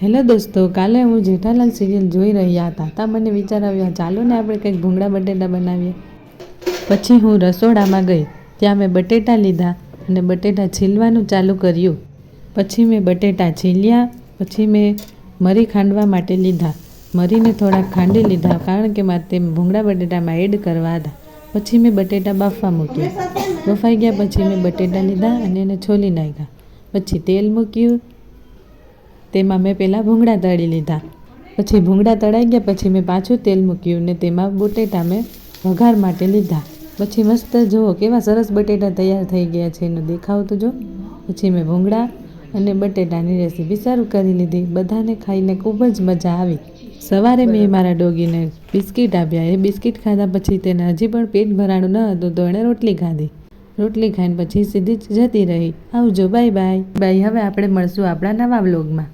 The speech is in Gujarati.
હેલો દોસ્તો, કાલે હું જેઠાલાલ સિરિયલ જોઈ રહ્યા હતા તા મને વિચાર આવ્યો ચાલો ને આપણે કંઈક ભૂંગળા બટેટા બનાવીએ. પછી હું રસોડામાં ગઈ. ત્યાં મેં બટેટા લીધા અને બટેટા છીલવાનું ચાલુ કર્યું. પછી મેં બટેટા છીલ્યા. પછી મેં મરી ખાંડવા માટે લીધા. મરીને થોડાક ખાંડી લીધા કારણ કે મારે તે ભૂંગળા બટેટામાં એડ કરવા હતા. પછી મેં બટેટા બાફવા મૂક્યા. બફાઈ ગયા પછી મેં બટેટા લીધા અને એને છોલી નાખ્યા. પછી તેલ મૂક્યું. તેમાં મેં પહેલાં ભૂંગળા તળી લીધા. પછી ભૂંગળા તળાઈ ગયા પછી મેં પાછું તેલ મૂક્યું ને તેમાં બટેટા મેં વઘાર માટે લીધા. પછી મસ્ત જુઓ કેવા સરસ બટેટા તૈયાર થઈ ગયા છે એનો દેખાવ તો જો. પછી મેં ભૂંગળા અને બટેટાની રેસીપી શરૂ કરી લીધી. બધાને ખાઈને ખૂબ જ મજા આવી. સવારે મેં મારા ડોગીને બિસ્કિટ આપ્યા. એ બિસ્કિટ ખાધા પછી તેને હજી પણ પેટ ભરાણું ન હતું તો એણે રોટલી ખાધી. રોટલી ખાઈને પછી સીધી જ જતી રહી. આવજો, બાય બાય. બાય. હવે આપણે મળશું આપણા નવા વ્લોગમાં.